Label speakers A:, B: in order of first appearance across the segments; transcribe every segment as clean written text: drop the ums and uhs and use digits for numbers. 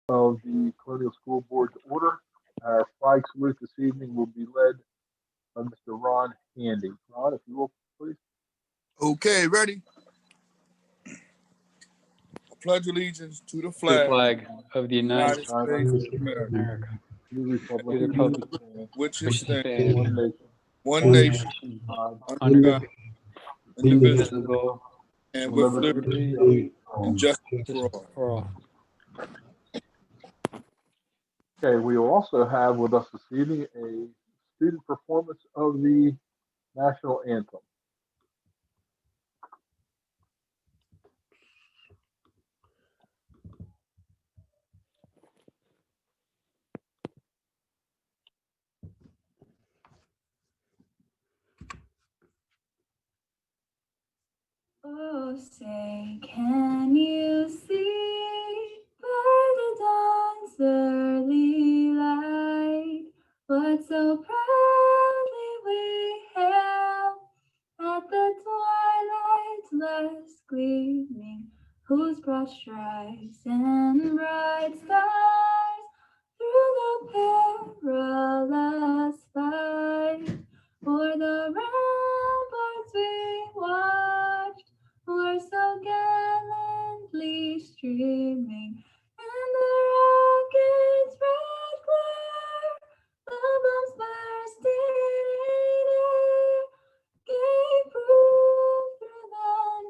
A: of the Colonial School Board to order. Our flag salute this evening will be led by Mr. Ron Handy. Ron, if you will, please.
B: Okay, ready? I pledge allegiance to the
C: The
B: flag
C: flag of the United
B: United
C: States
B: States of
C: of
B: America,
C: America,
A: The Republic
C: to the
A: of
C: republic
B: which
C: which
B: is stands
C: stands
A: one nation,
B: one
C: one
B: nation
C: nation
B: under
C: under
B: God,
C: God,
B: indivisible,
C: indivisible,
B: and
A: with
B: with
A: liberty
B: liberty
C: liberty,
B: and justice
C: justice
B: for all.
C: for all.
A: Okay, we will also have with us this evening a student performance of the national anthem.
D: Oh, say, can you see by the dawn's early light what so proudly we hailed at the twilight's last gleaming, whose broad stripes and bright stars through the perilous fight o'er the ramparts we watched were so gallantly streaming, and the rocket's red glare, the bombs bursting in air, gave proof through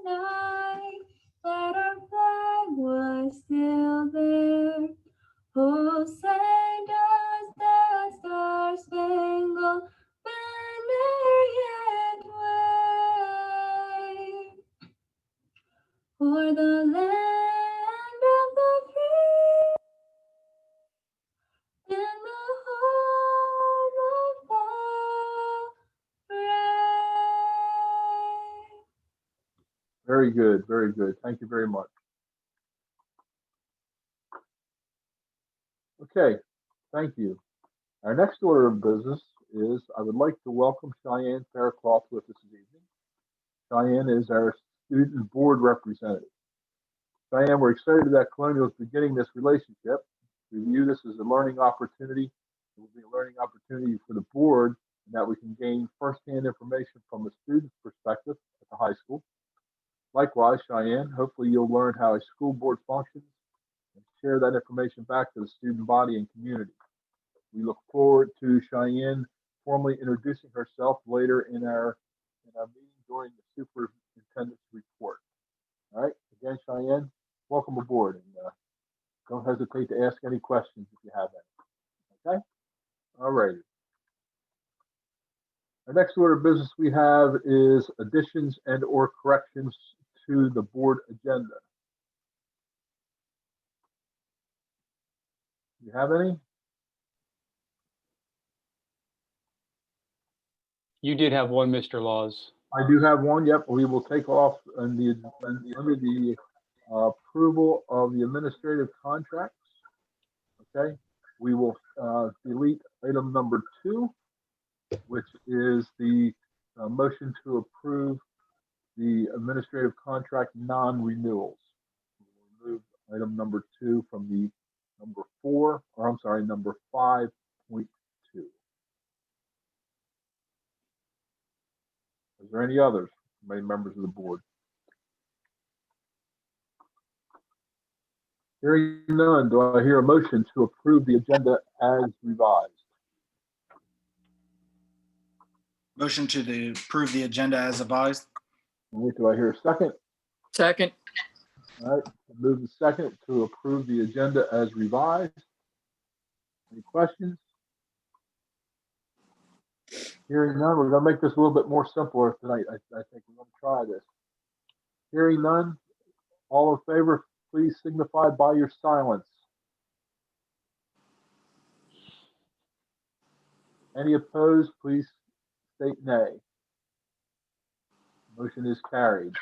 D: the night that our flag was still there. Oh, say does the star-spangled banner yet wave o'er the land of the free and the home of the brave?
A: Very good, very good. Thank you very much. Okay, thank you. Our next order of business is I would like to welcome Cheyenne Faircloth with us this evening. Cheyenne is our student board representative. Cheyenne, we're excited that Colonial is beginning this relationship. We view this as a learning opportunity. It will be a learning opportunity for the board and that we can gain firsthand information from a student's perspective at the high school. Likewise, Cheyenne, hopefully you'll learn how a school board functions and share that information back to the student body and community. We look forward to Cheyenne formally introducing herself later in our meeting during the superintendent's report. All right, again, Cheyenne, welcome aboard, and don't hesitate to ask any questions if you have any. Okay, all righty. Our next order of business we have is additions and/or corrections to the board agenda. Do you have any?
C: You did have one, Mr. Laws.
A: I do have one. Yep, we will take off under the approval of the administrative contracts. Okay, we will delete item number 2, which is the motion to approve the administrative contract non-renewals. We'll remove item number 2 from the number 4, or I'm sorry, number 5.2. Is there any others from any members of the board? Hearing none, do I hear a motion to approve the agenda as revised?
E: Motion to approve the agenda as advised.
A: All right, do I hear a second?
F: Second.
A: All right, move the second to approve the agenda as revised. Any questions? Hearing none, we're going to make this a little bit more simpler tonight. I think we're going to try this. Hearing none, all in favor, please signify by your silence. Any opposed, please state nay. Motion is carried.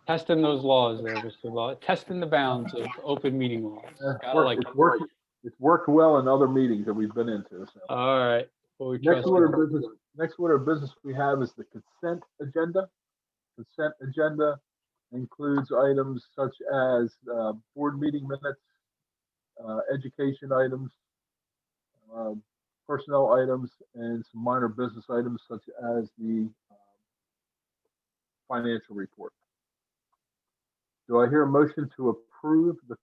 C: Testing those laws there, Mr. Law. Testing the bounds of open meeting laws. Gotta like it.
A: It's worked well in other meetings that we've been into. So.
C: All right. Well, we
A: Next
C: trust
A: order
C: you.
A: of business we have is the consent agenda. Consent agenda includes items such as board meeting minutes, education items, uh, personnel items, and some minor business items such as the financial report. Do I hear a motion to approve the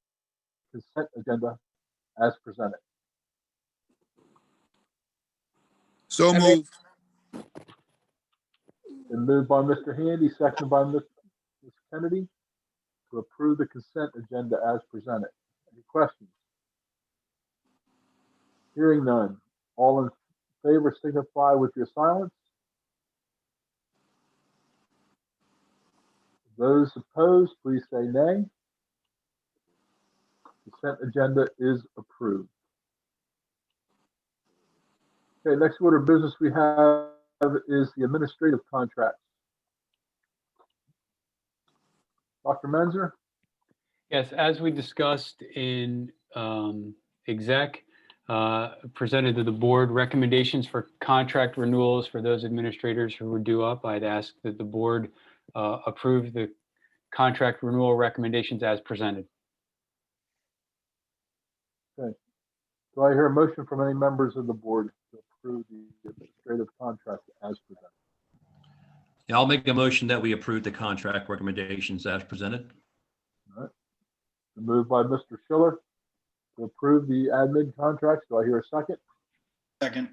A: consent agenda as presented?
B: So moved.
A: Been moved by Mr. Handy, seconded by Ms. Kennedy to approve the consent agenda as presented. Any questions? Hearing none. All in favor signify with your silence. Those opposed, please say nay. Consent agenda is approved. Okay, next order of business we have is the administrative contracts. Dr. Menzer?
C: Yes, as we discussed in exec, presented to the board recommendations for contract renewals for those administrators who were due up. I'd ask that the board approve the contract renewal recommendations as presented.
A: Okay. Do I hear a motion from any members of the board to approve the administrative contract as presented?
F: Yeah, I'll make a motion that we approve the contract recommendations as presented.
A: All right. Moved by Mr. Schiller to approve the admin contracts. Do I hear a second?
E: Second.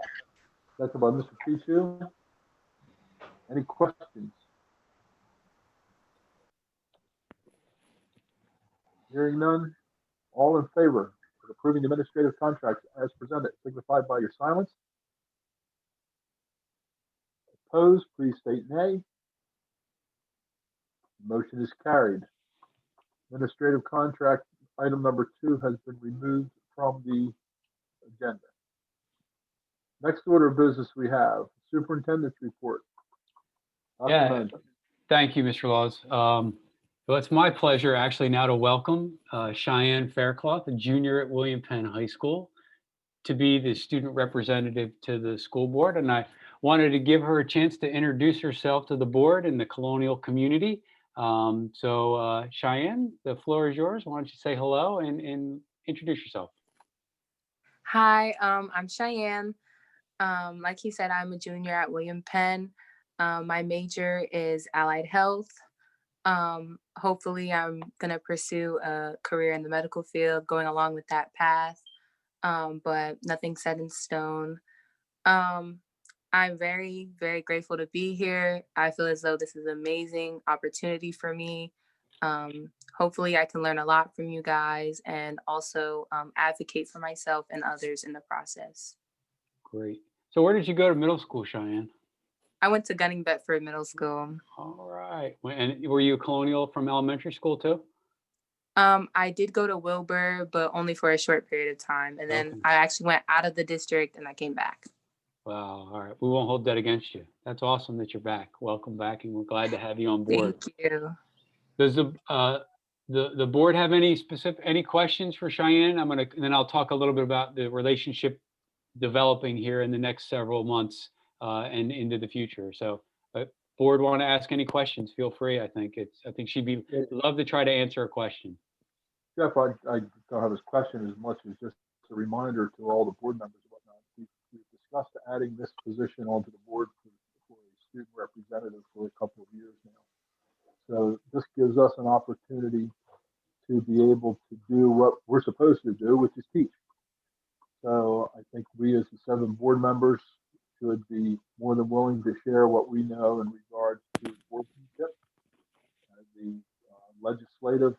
A: Second by Mr. Pichu. Any questions? Hearing none. All in favor of approving the administrative contracts as presented, signify by your silence. Opposed, please state nay. Motion is carried. Administrative contract item number 2 has been removed from the agenda. Next order of business we have superintendent's report. Dr.
C: Yeah.
A: Menzer.
C: Thank you, Mr. Laws. Well, it's my pleasure actually now to welcome Cheyenne Faircloth, a junior at William Penn High School, to be the student representative to the school board. And I wanted to give her a chance to introduce herself to the board and the Colonial community. Cheyenne, the floor is yours. Why don't you say hello and introduce yourself?
G: Hi, I'm Cheyenne. Like he said, I'm a junior at William Penn. My major is allied health. Hopefully I'm gonna pursue a career in the medical field going along with that path, but nothing set in stone. I'm very, very grateful to be here. I feel as though this is an amazing opportunity for me. Hopefully I can learn a lot from you guys and also advocate for myself and others in the process.
C: Great. So where did you go to middle school, Cheyenne?
G: I went to Gunning Bedford Middle School.
C: All right. And were you a Colonial from elementary school too?
G: I did go to Wilbur, but only for a short period of time. And then
C: Okay.
G: I actually went out of the district and I came back.
C: Wow. All right. We won't hold that against you. That's awesome that you're back. Welcome back, and we're glad to have you on board.
G: Thank you.
C: Does the board have any questions for Cheyenne? And then I'll talk a little bit about the relationship developing here in the next several months and into the future. So, board want to ask any questions? Feel free. I think she'd love to try to answer a question.
A: Jeff, I don't have his question as much as just a reminder to all the board members and whatnot. We've discussed adding this position onto the board for a student representative for a couple of years now. So this gives us an opportunity to be able to do what we're supposed to do, which is teach. So I think we as the 7 board members should be more than willing to share what we know in regards to boardmanship, the legislative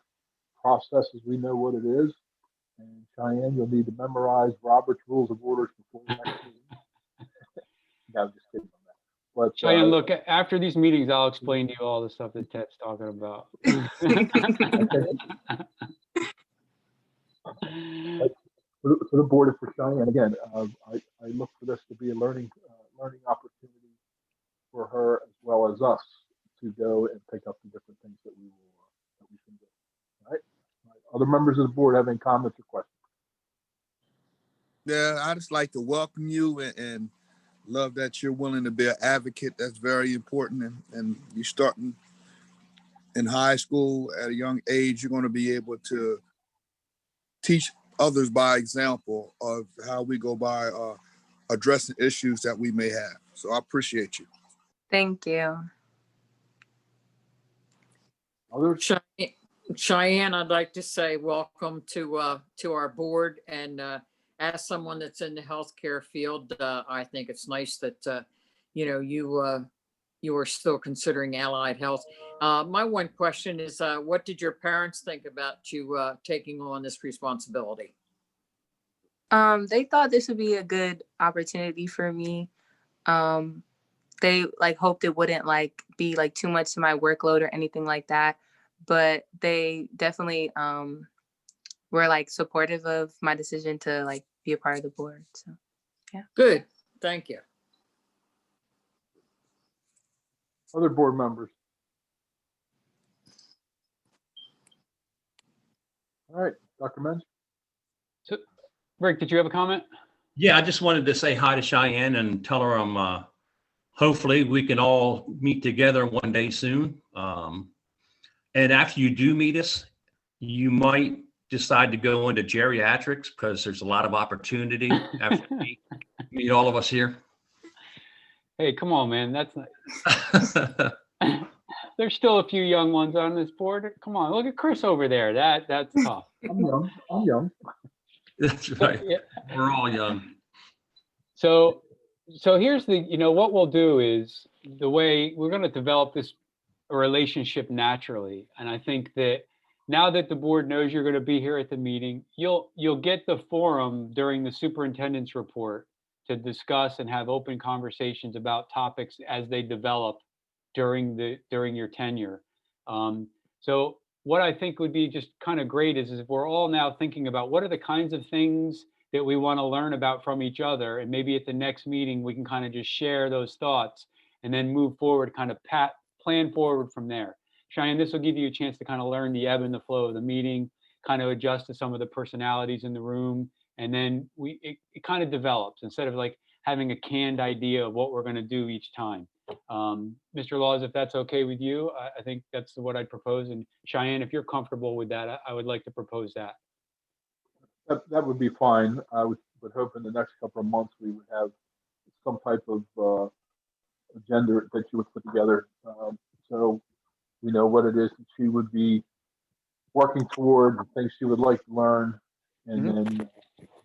A: processes. We know what it is. And Cheyenne, you'll need to memorize Robert's Rules of Orders before the next meeting. No, I'm just kidding on that. But
C: Cheyenne, look, after these meetings, I'll explain to you all the stuff that Ted's talking about.
A: For the board and for Cheyenne, again, I look for this to be a learning opportunity for her as well as us to go and pick up the different things that we can do. All right. Other members of the board have any comments or questions?
B: Yeah, I just like to welcome you and love that you're willing to be an advocate. That's very important. And you starting in high school at a young age, you're going to be able to teach others by example of how we go by addressing issues that we may have. So I appreciate you.
G: Thank you.
A: Others?
H: Cheyenne, I'd like to say welcome to our board, and as someone that's in the healthcare field, I think it's nice that you are still considering allied health. My one question is, what did your parents think about you taking on this responsibility?
G: They thought this would be a good opportunity for me. They like hoped it wouldn't like be like too much to my workload or anything like that. But they definitely were like supportive of my decision to like be a part of the board. So yeah.
H: Good. Thank you.
A: Other board members? All right, Dr. Menz?
C: So, Rick, did you have a comment?
F: Yeah, I just wanted to say hi to Cheyenne and tell her hopefully we can all meet together one day soon. And after you do meet us, you might decide to go into geriatrics because there's a lot of opportunity after you meet all of us here.
C: Hey, come on, man. That's not... There's still a few young ones on this board. Come on, look at Chris over there. That's tough.
A: I'm young.
F: That's right.
C: Yeah.
F: We're all young.
C: So here's the, what we'll do is the way we're going to develop this relationship naturally. And I think that now that the board knows you're going to be here at the meeting, you'll get the forum during the superintendent's report to discuss and have open conversations about topics as they develop during your tenure. So what I think would be just kind of great is if we're all now thinking about what are the kinds of things that we want to learn about from each other, and maybe at the next meeting we can kind of just share those thoughts and then move forward, kind of plan forward from there. Cheyenne, this will give you a chance to kind of learn the ebb and the flow of the meeting, kind of adjust to some of the personalities in the room, and then it kind of develops instead of like having a canned idea of what we're going to do each time. Mr. Laws, if that's okay with you, I think that's what I'd propose. And Cheyenne, if you're comfortable with that, I would like to propose that.
A: That would be fine. I would hope in the next couple of months we would have some type of agenda that you would put together, so we know what it is that she would be working toward, the things she would like to learn, and then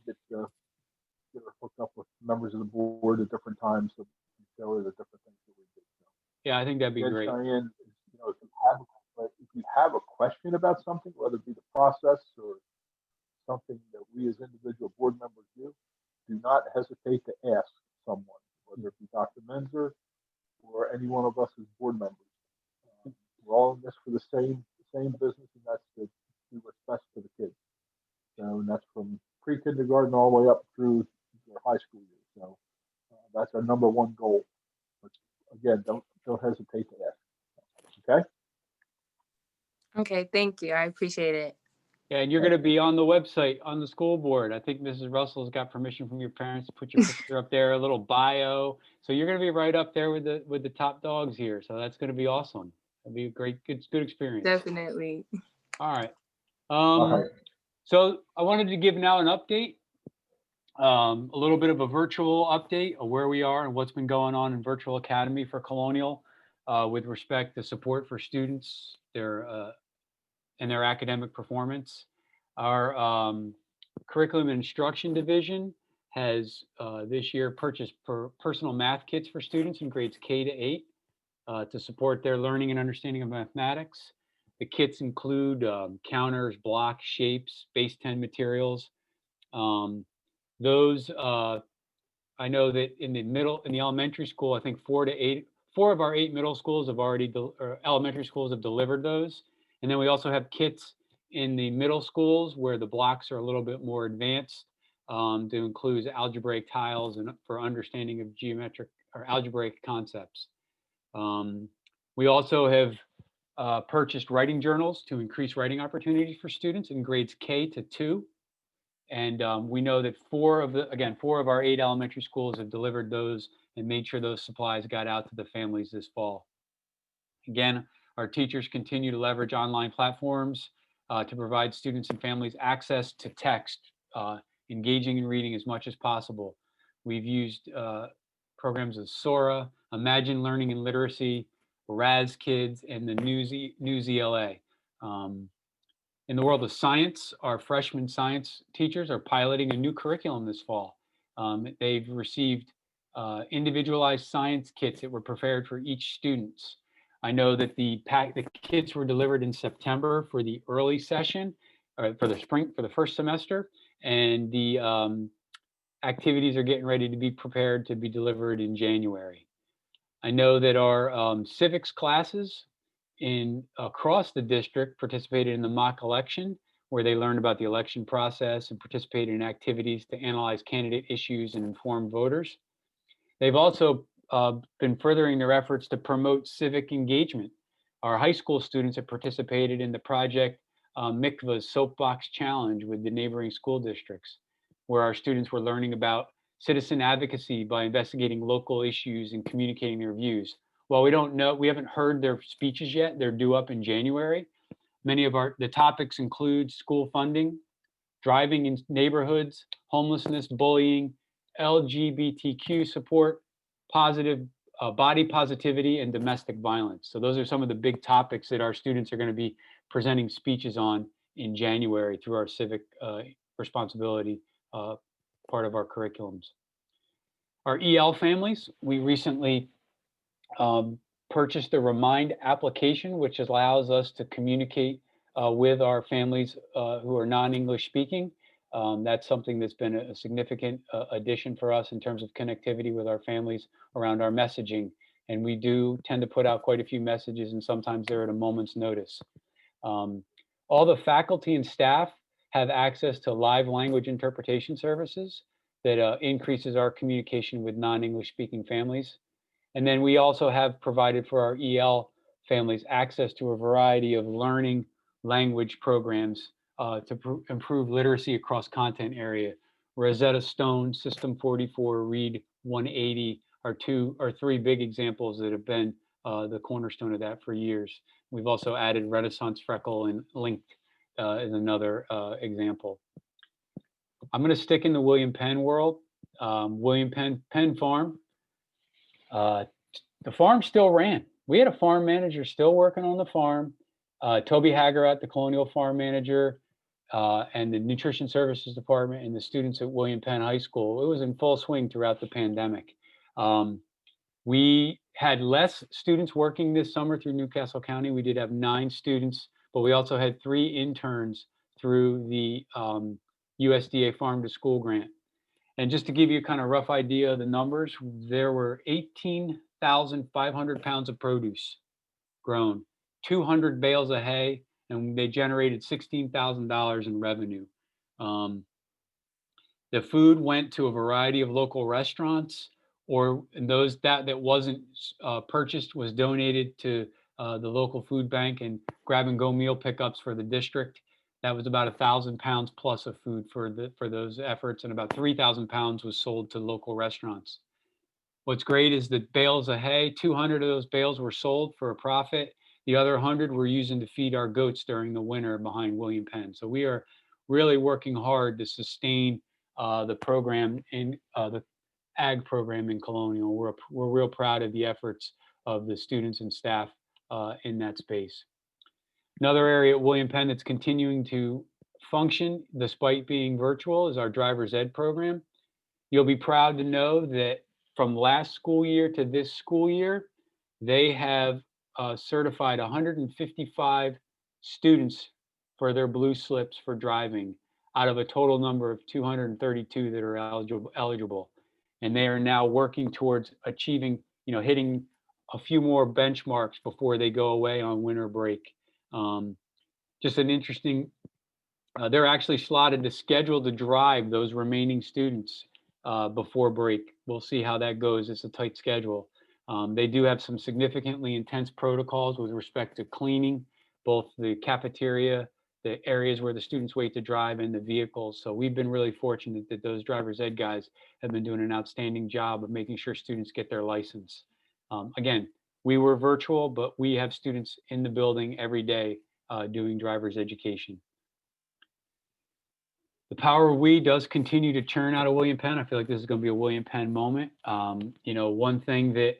A: get her hooked up with members of the board at different times so we can show her the different things that we do. So,
C: Yeah, I think that'd be great.
A: Cheyenne, if you have a question about something, whether it be the process or something that we as individual board members do not hesitate to ask someone, whether it be Dr. Menzer or any one of us as board members. We're all in this for the same business, and that's to do what's best for the kids. So, and that's from pre-kindergarten all the way up through their high school years. So that's our number one goal. But again, don't hesitate to ask. Okay.
G: Okay, thank you. I appreciate it.
C: Yeah, and you're going to be on the website, on the school board. I think Mrs. Russell's got permission from your parents to put your picture up there, a little bio. So you're going to be right up there with the top dogs here. So that's going to be awesome. It'll be a good experience.
G: Definitely.
C: All right.
A: All right.
C: So I wanted to give now an update, a little bit of a virtual update of where we are and what's been going on in Virtual Academy for Colonial with respect to support for students, and their academic performance. Our curriculum and instruction division has this year purchased personal math kits for students in grades K to 8 to support their learning and understanding of mathematics. The kits include counters, blocks, shapes, base 10 materials. Those I know that in the elementary school, I think 4 of our 8 middle schools have already, or elementary schools have delivered those. And then we also have kits in the middle schools where the blocks are a little bit more advanced to include algebraic tiles and for understanding of geometric or algebraic concepts. We also have purchased writing journals to increase writing opportunities for students in grades K to 2. And we know that 4 of our 8 elementary schools have delivered those and made sure those supplies got out to the families this fall. Again, our teachers continue to leverage online platforms to provide students and families access to text engaging in reading as much as possible. We've used programs of Sora, Imagine Learning and Literacy, Raz Kids, and the News ELA. In the world of science, our freshman science teachers are piloting a new curriculum this fall. They've received individualized science kits that were prepared for each student. I know that the kits were delivered in September for the early session, or for the first semester, and the activities are getting ready to be prepared to be delivered in January. I know that our civics classes across the district participated in the mock election, where they learned about the election process and participated in activities to analyze candidate issues and inform voters. They've also been furthering their efforts to promote civic engagement. Our high school students have participated in the project Mikva's Soapbox Challenge with the neighboring school districts, where our students were learning about citizen advocacy by investigating local issues and communicating their views. While we haven't heard their speeches yet, they're due up in January. Many of the topics include school funding, driving in neighborhoods, homelessness, bullying, LGBTQ support, positive body positivity, and domestic violence. So those are some of the big topics that our students are going to be presenting speeches on in January through our civic responsibility part of our curriculums. Our EL families, we recently purchased the Remind application, which allows us to communicate with our families who are non-English speaking. That's something that's been a significant addition for us in terms of connectivity with our families around our messaging. And we do tend to put out quite a few messages, and sometimes they're at a moment's notice. All the faculty and staff have access to live language interpretation services that increases our communication with non-English speaking families. And then we also have provided for our EL families access to a variety of learning language programs to improve literacy across content area. Rosetta Stone, System 44, Read 180 are three big examples that have been the cornerstone of that for years. We've also added Renaissance Freckle and Linked as another example. I'm going to stick in the William Penn world. William Penn Farm. The farm still ran. We had a farm manager still working on the farm. Toby Haggerat, the Colonial farm manager, and the Nutrition Services Department and the students at William Penn High School. It was in full swing throughout the pandemic. We had less students working this summer through Newcastle County. We did have 9 students, but we also had 3 interns through the USDA Farm to School grant. And just to give you a kind of rough idea of the numbers, there were 18,500 pounds of produce grown, 200 bales of hay, and they generated $16,000 in revenue. The food went to a variety of local restaurants, or those that wasn't purchased was donated to the local food bank and grab and go meal pickups for the district. That was about 1,000 pounds plus of food for those efforts, and about 3,000 pounds was sold to local restaurants. What's great is that bales of hay, 200 of those bales were sold for a profit. The other 100 were using to feed our goats during the winter behind William Penn. So we are really working hard to sustain the program in the ag program in Colonial. We're real proud of the efforts of the students and staff in that space. Another area at William Penn that's continuing to function despite being virtual is our driver's ed program. You'll be proud to know that from last school year to this school year, they have certified 155 students for their blue slips for driving out of a total number of 232 that are eligible. And they are now working towards achieving, hitting a few more benchmarks before they go away on winter break. Just an interesting, they're actually slotted to schedule to drive those remaining students before break. We'll see how that goes. It's a tight schedule. They do have some significantly intense protocols with respect to cleaning, both the cafeteria, the areas where the students wait to drive, and the vehicles. So we've been really fortunate that those driver's ed guys have been doing an outstanding job of making sure students get their license. Again, we were virtual, but we have students in the building every day doing driver's education. The power of we does continue to churn out of William Penn. I feel like this is going to be a William Penn moment. One thing that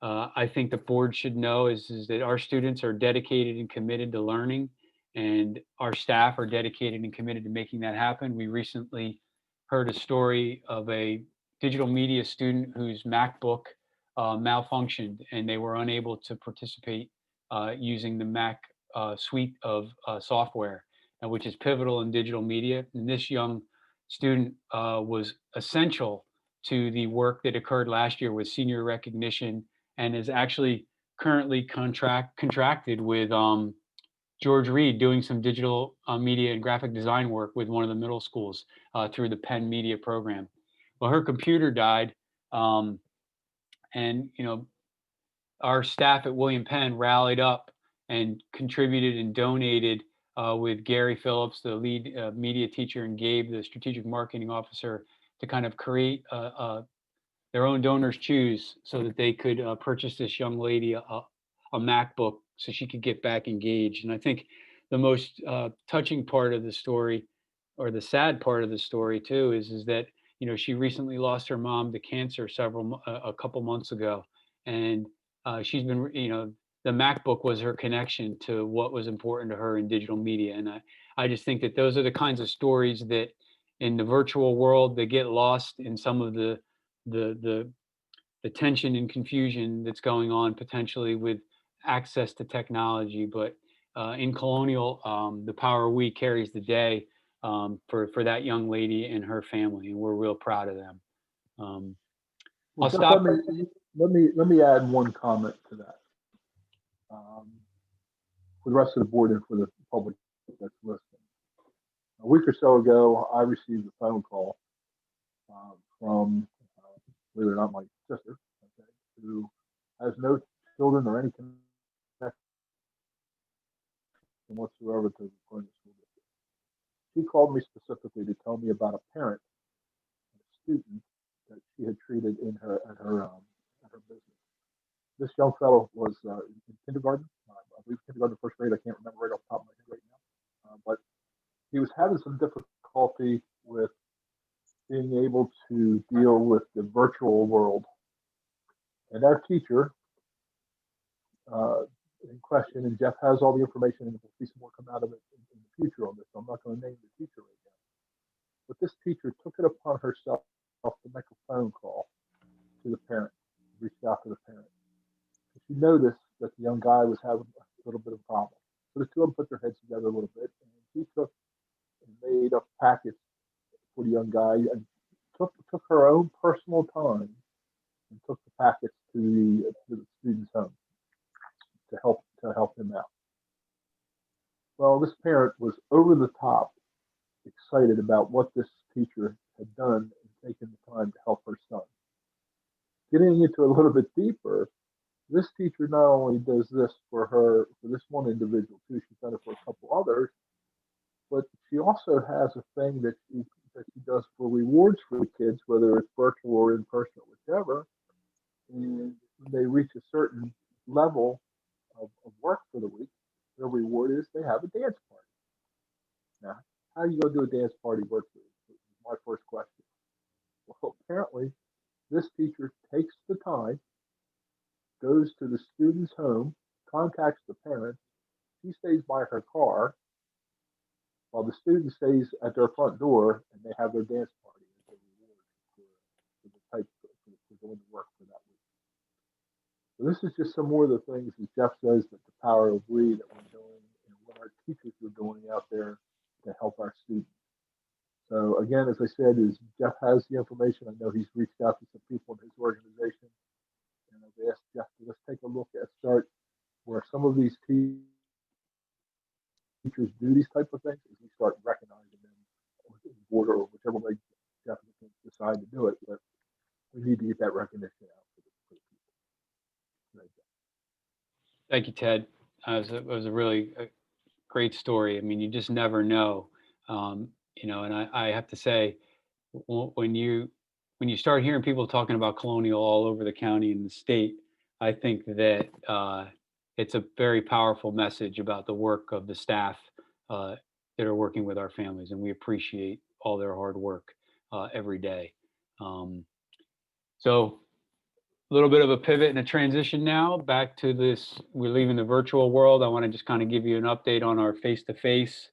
C: I think the board should know is that our students are dedicated and committed to learning, and our staff are dedicated and committed to making that happen. We recently heard a story of a digital media student whose MacBook malfunctioned, and they were unable to participate using the Mac suite of software, which is pivotal in digital media. And this young student was essential to the work that occurred last year with senior recognition, and is actually currently contracted with George Reed, doing some digital media and graphic design work with one of the middle schools through the Penn Media program. Well, her computer died, and our staff at William Penn rallied up and contributed and donated with Gary Phillips, the lead media teacher, and Gabe, the strategic marketing officer, to kind of create their own donors choose so that they could purchase this young lady a MacBook so she could get back engaged. And I think the most touching part of the story, or the sad part of the story too, is that she recently lost her mom to cancer a couple months ago, and she's been the MacBook was her connection to what was important to her in digital media. And I just think that those are the kinds of stories that in the virtual world, they get lost in some of the tension and confusion that's going on potentially with access to technology. But in Colonial, the power we carries the day for that young lady and her family, and we're real proud of them.
A: Well,
C: I'll
A: Jeff,
C: stop.
A: let me add one comment to that. For the rest of the board and for the public that's listening. A week or so ago, I received a phone call from, believe it or not, my sister, okay, who has no children or any connection whatsoever to going to school district. She called me specifically to tell me about a parent, a student that she had treated in her at her business. This young fellow was in kindergarten, I believe kindergarten, first grade. I can't remember right off the top of my head right now, but he was having some difficulty with being able to deal with the virtual world. And our teacher in question, and Jeff has all the information, and we'll see some more come out of it in the future on this. So I'm not going to name the teacher right now. But this teacher took it upon herself to make a phone call to the parent, reached out to the parent. She noticed that the young guy was having a little bit of a problem. So the two of them put their heads together a little bit, and she took and made a package for the young guy and took her own personal time and took the packets to the student's home to help him out. Well, this parent was over the top excited about what this teacher had done and taken the time to help her son. Getting into a little bit deeper, this teacher not only does this for this one individual too, she's done it for a couple others, but she also has a thing that she does for rewards for the kids, whether it's virtual or in person or whichever. And when they reach a certain level of work for the week, their reward is they have a dance party. Now, how are you going to do a dance party virtually? My first question. Well, apparently, this teacher takes the time, goes to the student's home, contacts the parent. She stays by her car while the student stays at their front door, and they have their dance party as a reward for the type for going to work for that week. So this is just some more of the things, as Jeff says, that the power of we that we're doing and what our teachers are doing out there to help our students. So again, as I said, is Jeff has the information. I know he's reached out to some people in his organization, and I've asked Jeff to let's take a look at start where some of these teachers do these type of things, is we start recognizing them or the board or whichever way Jeff can decide to do it. But we need to get that recognition out for the people.
C: Thank you, Ted. It was a really great story. I mean, you just never know, and I have to say, when you start hearing people talking about Colonial all over the county and the state, I think that it's a very powerful message about the work of the staff that are working with our families, and we appreciate all their hard work every day. So a little bit of a pivot and a transition now back to this. We're leaving the virtual world. I want to just kind of give you an update on our face-to-face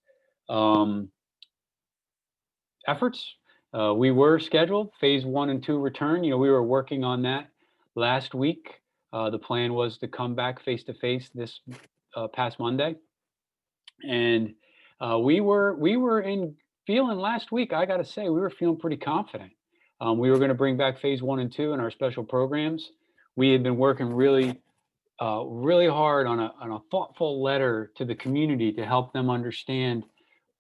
C: efforts. We were scheduled phase 1 and 2 return. We were working on that last week. The plan was to come back face-to-face this past Monday. And we were in feeling last week, I got to say, we were feeling pretty confident. We were going to bring back phase 1 and 2 in our special programs. We had been working really hard on a thoughtful letter to the community to help them understand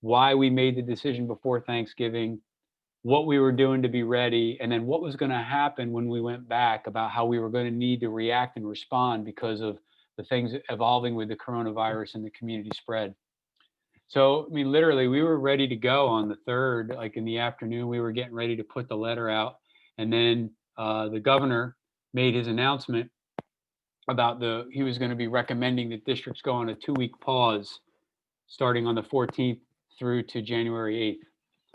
C: why we made the decision before Thanksgiving, what we were doing to be ready, and then what was going to happen when we went back, about how we were going to need to react and respond because of the things evolving with the coronavirus and the community spread. So, I mean, literally, we were ready to go on the 3rd, like in the afternoon. We were getting ready to put the letter out. And then the governor made his announcement about he was going to be recommending that districts go on a 2-week pause starting on the 14th through to January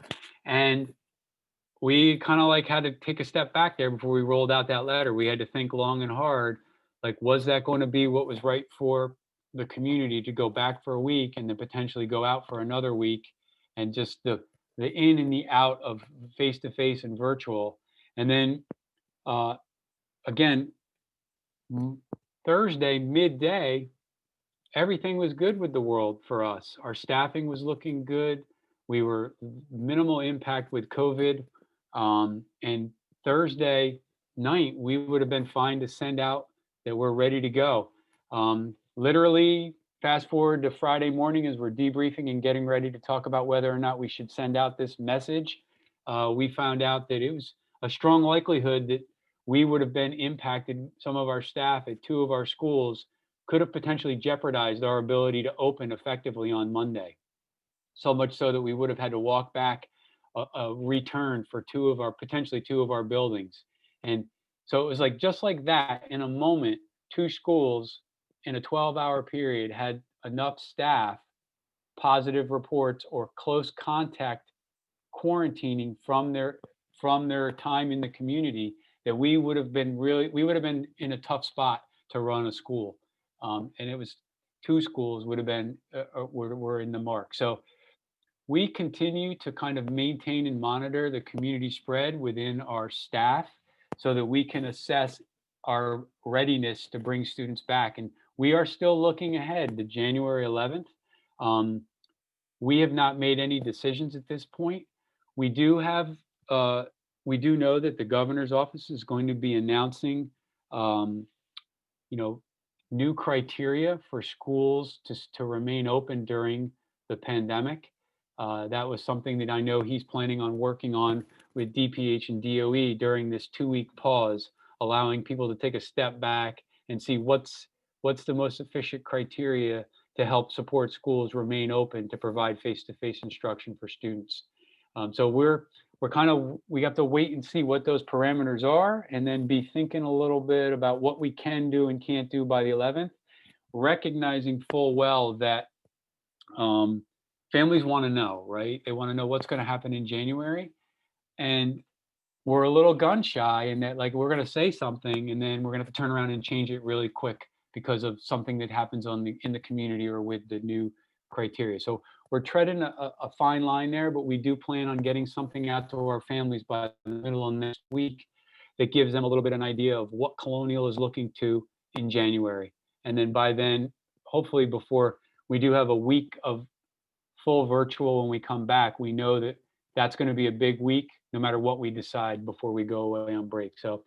C: 8th. And we kind of like had to take a step back there before we rolled out that letter. We had to think long and hard, like, was that going to be what was right for the community to go back for a week and then potentially go out for another week, and just the in and the out of face-to-face and virtual. And then again, Thursday midday, everything was good with the world for us. Our staffing was looking good. We were minimal impact with COVID. And Thursday night, we would have been fine to send out that we're ready to go. Literally, fast forward to Friday morning as we're debriefing and getting ready to talk about whether or not we should send out this message. We found out that it was a strong likelihood that we would have been impacted. Some of our staff at 2 of our schools could have potentially jeopardized our ability to open effectively on Monday. So much so that we would have had to walk back a return for potentially two of our buildings. And so it was like, just like that, in a moment, 2 schools in a 12-hour period had enough staff positive reports or close contact quarantining from their time in the community, that we would have been in a tough spot to run a school. And it was 2 schools would have been were in the mark. So we continue to kind of maintain and monitor the community spread within our staff so that we can assess our readiness to bring students back. And we are still looking ahead to January 11th. We have not made any decisions at this point. We do know that the governor's office is going to be announcing, new criteria for schools to remain open during the pandemic. That was something that I know he's planning on working on with DPH and DOE during this 2-week pause, allowing people to take a step back and see what's the most efficient criteria to help support schools remain open to provide face-to-face instruction for students. So we have to wait and see what those parameters are, and then be thinking a little bit about what we can do and can't do by the 11th, recognizing full well that families want to know, right? They want to know what's going to happen in January. And we're a little gun shy in that, like, we're going to say something and then we're going to have to turn around and change it really quick because of something that happens in the community or with the new criteria. So we're treading a fine line there, but we do plan on getting something out to our families by the middle of next week that gives them a little bit of an idea of what Colonial is looking to in January. And then by then, hopefully before we do have a week of full virtual when we come back, we know that that's going to be a big week, no matter what we decide before we go away on break. So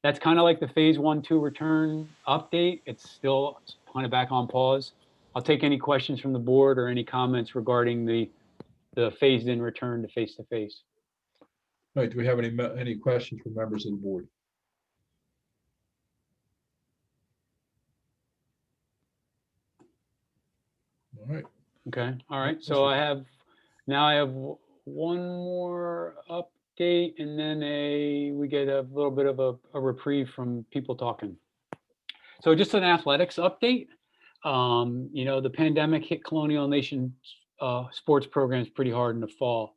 C: that's kind of like the phase 1-2 return update. It's still kind of back on pause. I'll take any questions from the board or any comments regarding the phased in return to face-to-face.
A: All right, do we have any questions from members of the board? All right.
C: Okay, all right. So I have one more update, and then we get a little bit of a reprieve from people talking. So just an athletics update. The pandemic hit Colonial Nation sports programs pretty hard in the fall.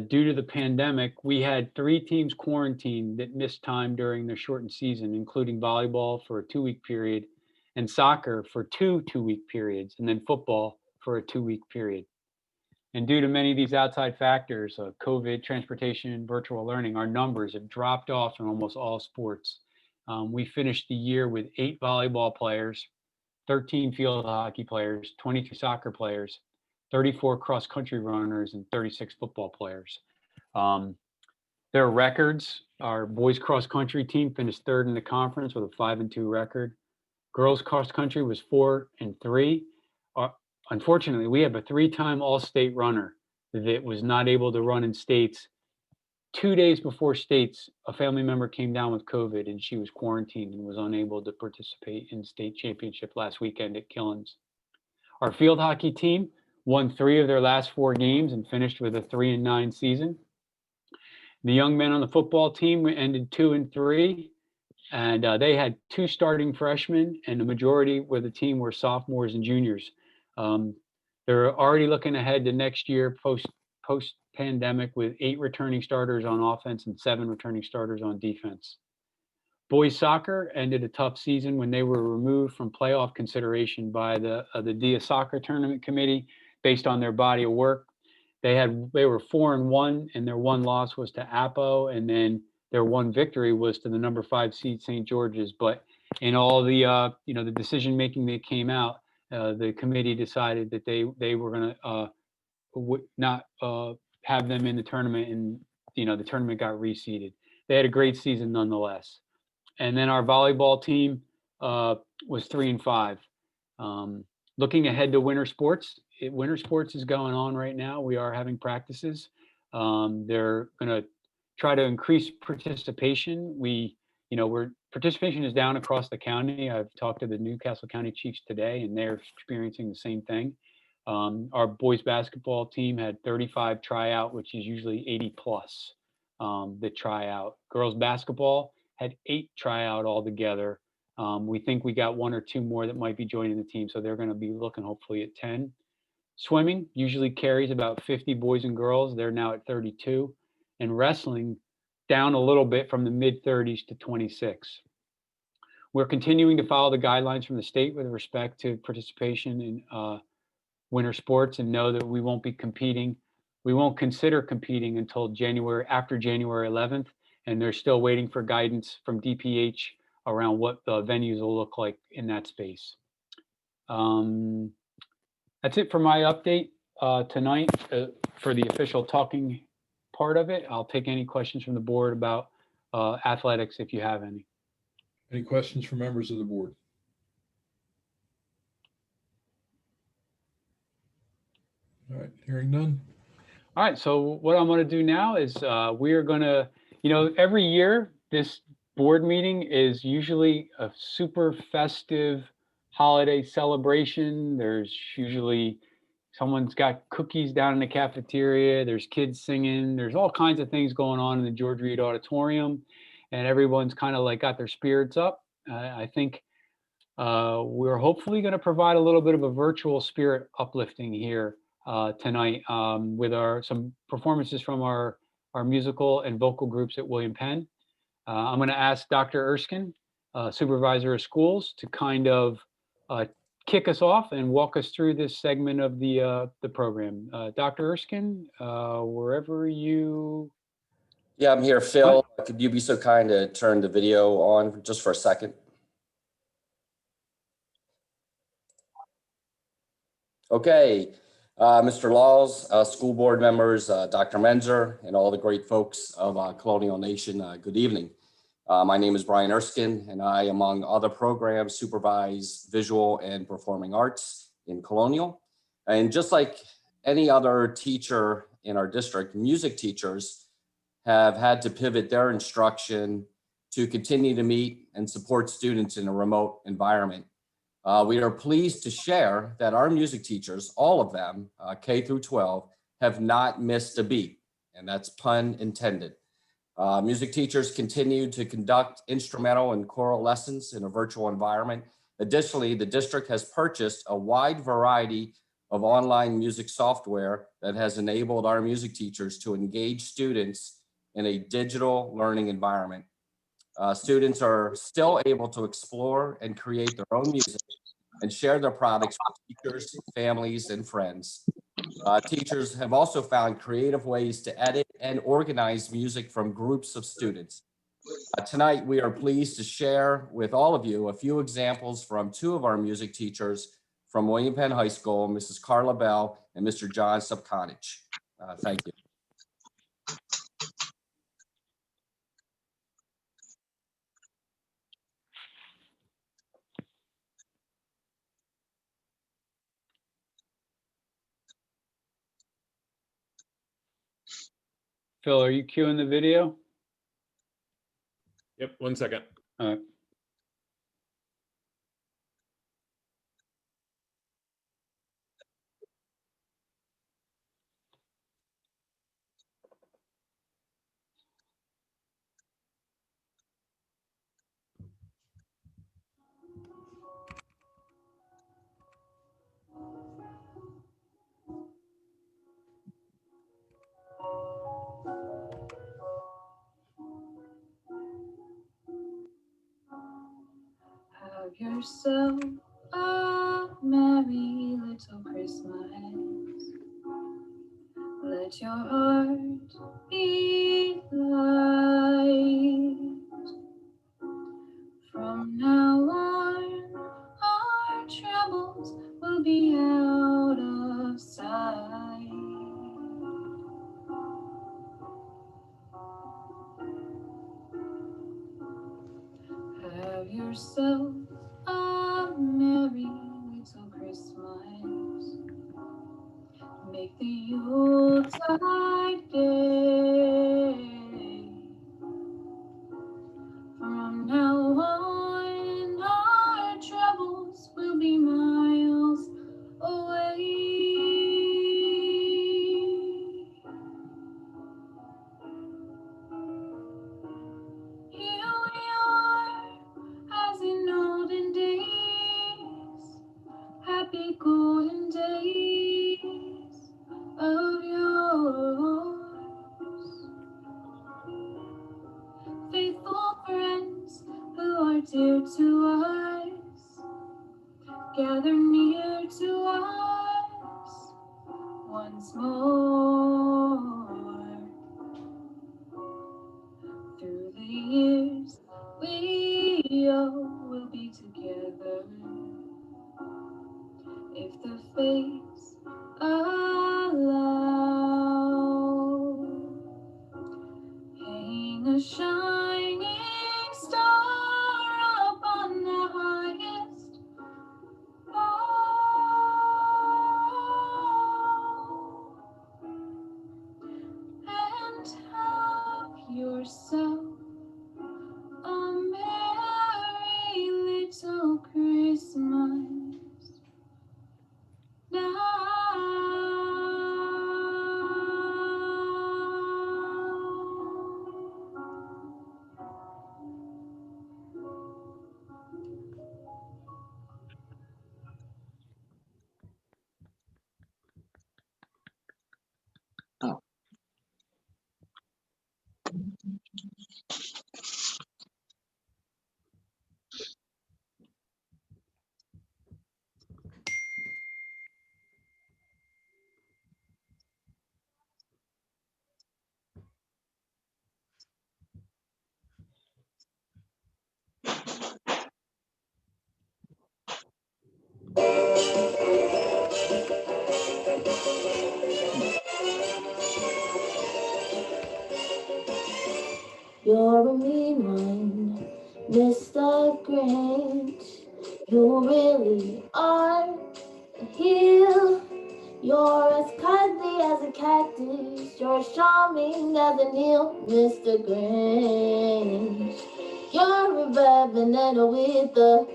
C: Due to the pandemic, we had 3 teams quarantined that missed time during their shortened season, including volleyball for a 2-week period and soccer for 2 2-week periods, and then football for a 2-week period. And due to many of these outside factors, COVID, transportation, virtual learning, our numbers have dropped off in almost all sports. We finished the year with 8 volleyball players, 13 field hockey players, 22 soccer players, 34 cross-country runners, and 36 football players. Their records, our boys cross-country team finished 3rd in the conference with a 5-2 record. Girls cross-country was 4-3. Unfortunately, we have a 3-time all-state runner that was not able to run in states. 2 days before states, a family member came down with COVID and she was quarantined and was unable to participate in state championship last weekend at Killins. Our field hockey team won 3 of their last 4 games and finished with a 3-9 season. The young men on the football team ended 2-3, and they had 2 starting freshmen, and the majority with the team were sophomores and juniors. They're already looking ahead to next year post-pandemic with 8 returning starters on offense and 7 returning starters on defense. Boys soccer ended a tough season when they were removed from playoff consideration by the DIA Soccer Tournament Committee based on their body of work. They were 4-1, and their 1 loss was to Apo, and then their 1 victory was to the number 5 seed St. George's. But in all the the decision making that came out, the committee decided that they were going to not have them in the tournament, and the tournament got reseeded. They had a great season nonetheless. And then our volleyball team was 3-5. Looking ahead to winter sports, winter sports is going on right now. We are having practices. They're going to try to increase participation. Participation is down across the county. I've talked to the Newcastle County Chiefs today, and they're experiencing the same thing. Our boys basketball team had 35 tryout, which is usually 80 plus that try out. Girls basketball had 8 tryout altogether. We think we got 1 or 2 more that might be joining the team, so they're going to be looking hopefully at 10. Swimming usually carries about 50 boys and girls. They're now at 32. And wrestling down a little bit from the mid-30s to 26. We're continuing to follow the guidelines from the state with respect to participation in winter sports, and know that we won't be competing. We won't consider competing until after January 11th, and they're still waiting for guidance from DPH around what the venues will look like in that space. That's it for my update tonight for the official talking part of it. I'll take any questions from the board about athletics if you have any.
I: Any questions from members of the board? All right, hearing none.
C: All right, so what I'm going to do now is we are going to, every year this board meeting is usually a super festive holiday celebration. There's usually someone's got cookies down in the cafeteria. There's kids singing. There's all kinds of things going on in the George Reed Auditorium, and everyone's kind of like got their spirits up. I think we're hopefully going to provide a little bit of a virtual spirit uplifting here tonight with some performances from our musical and vocal groups at William Penn. I'm going to ask Dr. Erskine, Supervisor of Schools, to kind of kick us off and walk us through this segment of the program. Dr. Erskine, wherever you...
J: Yeah, I'm here. Phil, could you be so kind to turn the video on just for a second? Okay, Mr. Laws, school board members, Dr. Menzer, and all the great folks of Colonial Nation, good evening. My name is Brian Erskine, and I, among other programs, supervise visual and performing arts in Colonial. And just like any other teacher in our district, music teachers have had to pivot their instruction to continue to meet and support students in a remote environment. We are pleased to share that our music teachers, all of them, K through 12, have not missed a beat, and that's pun intended. Music teachers continue to conduct instrumental and choral lessons in a virtual environment. Additionally, the district has purchased a wide variety of online music software that has enabled our music teachers to engage students in a digital learning environment. Students are still able to explore and create their own music and share their products with teachers, families, and friends. Teachers have also found creative ways to edit and organize music from groups of students. Tonight, we are pleased to share with all of you a few examples from two of our music teachers from William Penn High School, Mrs. Carla Bell and Mr. John Subconich. Thank you.
C: Phil, are you cueing the video?
K: Yep, 1 second.
C: All right.
D: Have yourself a merry little Christmas. Let your heart be light. From now on, our troubles will be out of sight. Have yourself a merry little Christmas. Make the Yuletide gay. From now on, our troubles will be miles away. Here we are, as in olden days, happy golden days of yours. Faithful friends who are dear to us, gather near to us once more. Through the years, we all will be together if the fates allow. Hang a shining star upon the highest bough, and have yourself a merry little Christmas now. You're a mean one, Mr. Grinch. You really are a heel. You're as cuddly as a cactus. You're as charming as an eel, Mr. Grinch. You're a red banana with a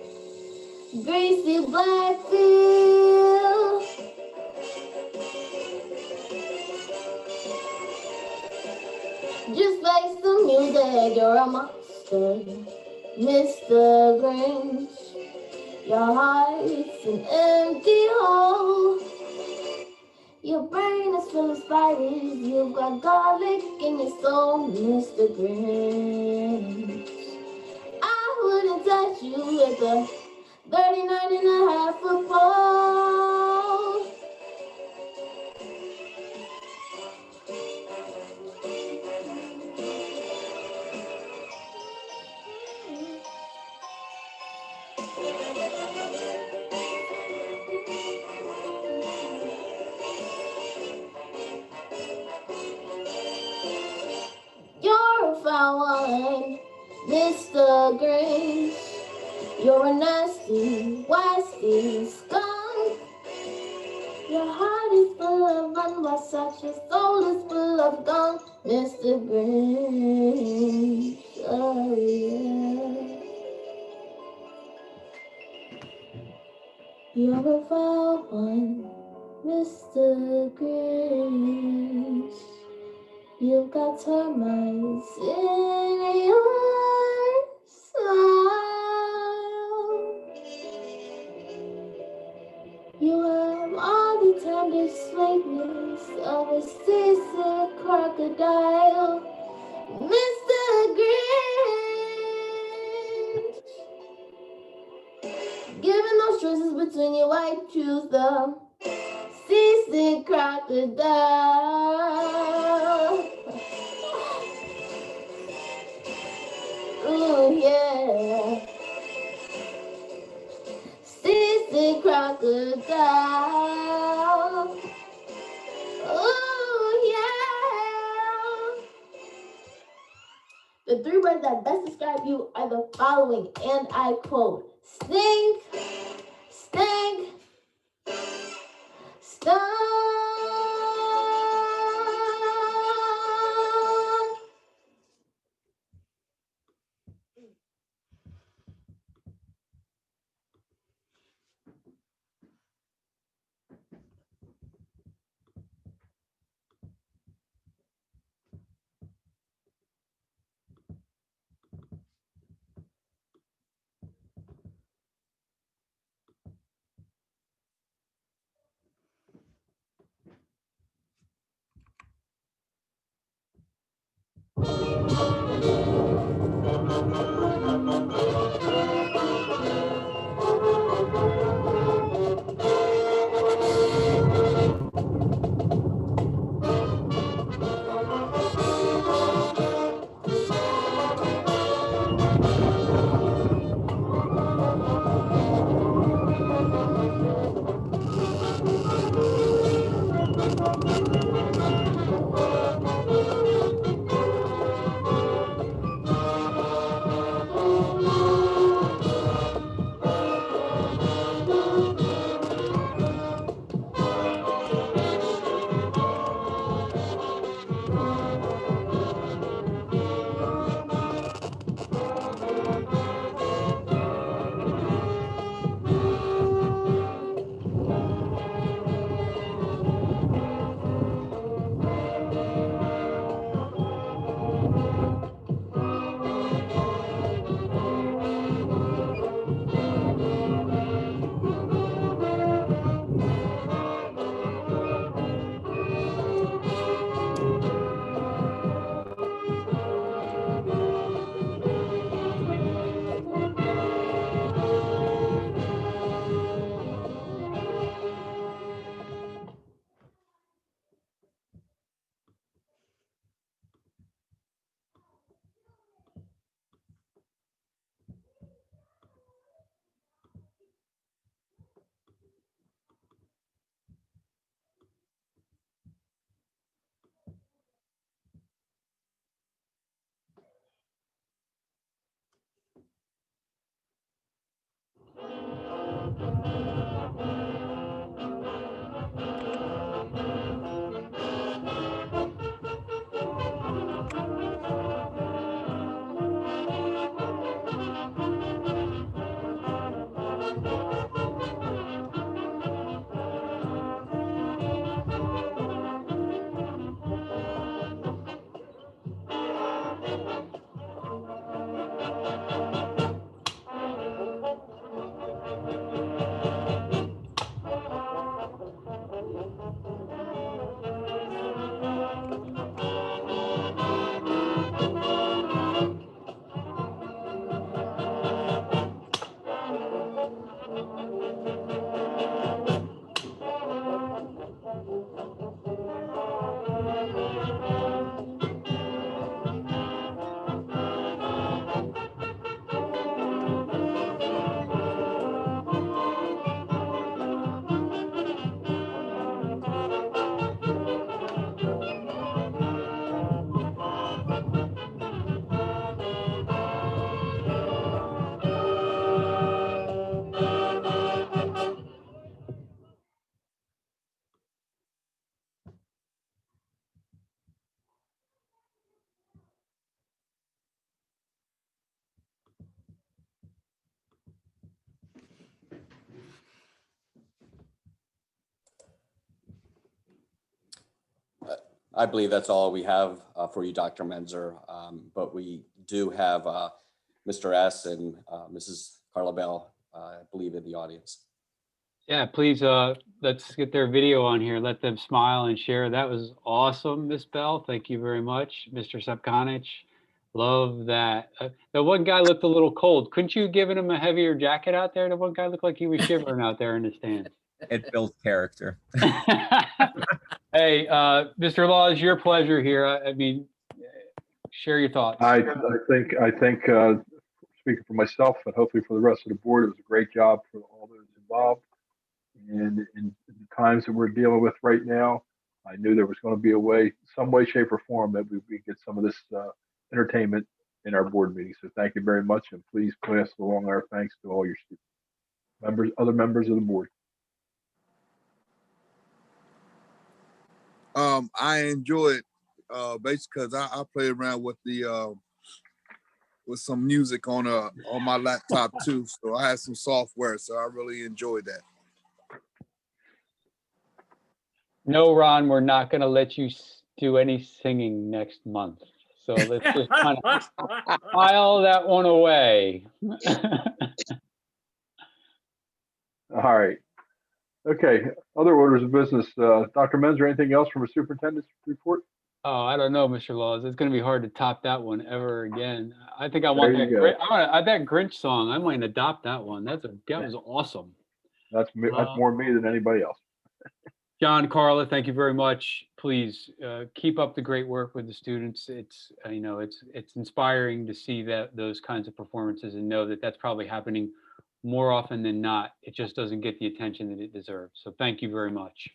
D: greasy black peel. Just face the music, you're a monster, Mr. Grinch. Your heart's an empty hole. Your brain is full of spiders. You've got garlic in your soul, Mr. Grinch. I wouldn't touch you with a 39.5-foot pole. You're a foul one, Mr. Grinch. You're a nasty, wasty skunk. Your heart is full of unwashed, your soul is full of gunk, Mr. Grinch. Oh yeah. You're a foul one, Mr. Grinch. You've got termites in your smile. You have all the tender sweetness of a seasick crocodile, Mr. Grinch. Given those choices between you, I choose the seasick crocodile. Ooh, yeah. Seasick crocodile. Ooh, yeah. The three words that best describe you are the following, and I quote: stink, stink, stunk.
J: I believe that's all we have for you, Dr. Menzer. But we do have Mr. S. and Mrs. Carla Bell, I believe, in the audience.
C: Yeah, please, let's get their video on here. Let them smile and share. That was awesome, Miss Bell. Thank you very much. Mr. Sepkonich, love that. The one guy looked a little cold. Couldn't you have given him a heavier jacket out there? The one guy looked like he was shivering out there in the stands.
K: It builds character.
C: Hey, Mr. Law, it's your pleasure here. I mean, share your thoughts.
A: I think speaking for myself and hopefully for the rest of the board, it was a great job for all those involved. And in the times that we're dealing with right now, I knew there was going to be a way, some way, shape, or form that we get some of this entertainment in our board meetings. So thank you very much, and please pass along our thanks to all your students, other members of the board.
B: I enjoy it basically because I play around with the with some music on my laptop too. So I have some software, so I really enjoyed that.
C: No, Ron, we're not going to let you do any singing next month. So let's just kind of file that one away.
A: All right. Okay. Other orders of business. Dr. Menzer, anything else from a superintendent's report?
C: Oh, I don't know, Mr. Laws. It's going to be hard to top that one ever again. I think I want that that Grinch song. I might adopt that one. That was awesome.
A: That's more me than anybody else.
C: John, Carla, thank you very much. Please keep up the great work with the students. It's it's inspiring to see those kinds of performances and know that that's probably happening more often than not. It just doesn't get the attention that it deserves. So thank you very much.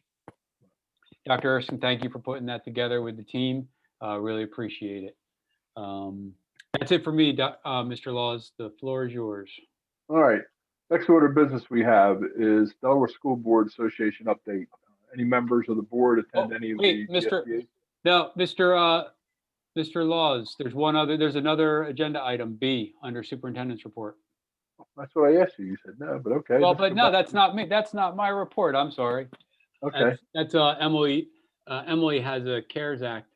C: Dr. Erskine, thank you for putting that together with the team. Really appreciate it. That's it for me, Mr. Laws. The floor is yours.
A: All right. Next order of business we have is Delaware School Board Association update. Any members of the board attend any of the
C: Mr. No, Mr. Laws, there's another agenda item, B, under superintendent's report.
A: That's what I asked you. You said no, but okay.
C: Well, but no, that's not me. That's not my report. I'm sorry.
A: Okay.
C: That's Emily. Emily has a CARES Act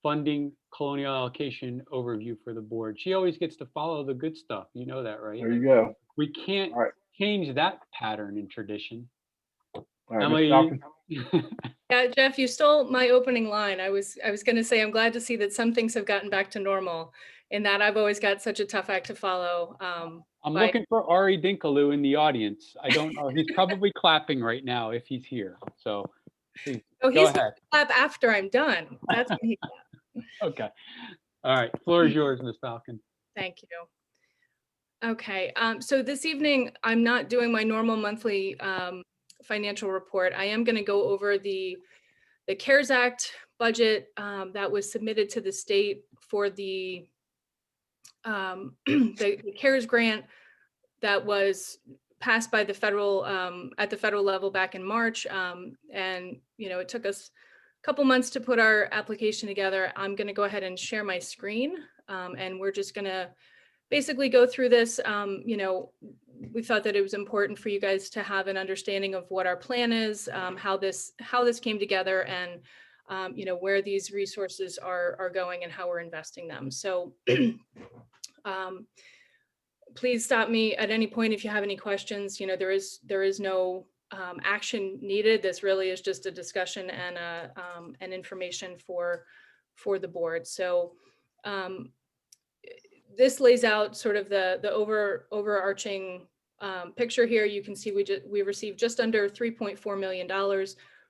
C: funding Colonial allocation overview for the board. She always gets to follow the good stuff. You know that, right?
A: There you go.
C: We can't change that pattern in tradition.
A: All right,
C: Emily,
L: yeah, Jeff, you stole my opening line. I was going to say I'm glad to see that some things have gotten back to normal. In that I've always got such a tough act to follow.
C: I'm looking for Ari Dinkaloo in the audience. I don't know. He's probably clapping right now if he's here. So please,
L: he's going to clap after I'm done. That's when he claps.
C: Okay. All right. Floor is yours, Ms. Falcon.
L: Thank you. Okay. So this evening, I'm not doing my normal monthly financial report. I am going to go over the CARES Act budget that was submitted to the state for the CARES grant that was passed by the federal at the federal level back in March, and it took us a couple months to put our application together. I'm going to go ahead and share my screen, and we're just going to basically go through this. We thought that it was important for you guys to have an understanding of what our plan is, how this came together, and where these resources are going and how we're investing them. So please stop me at any point if you have any questions. There is no action needed. This really is just a discussion and information for the board. So this lays out sort of the overarching picture here. You can see we received just under $3.4 million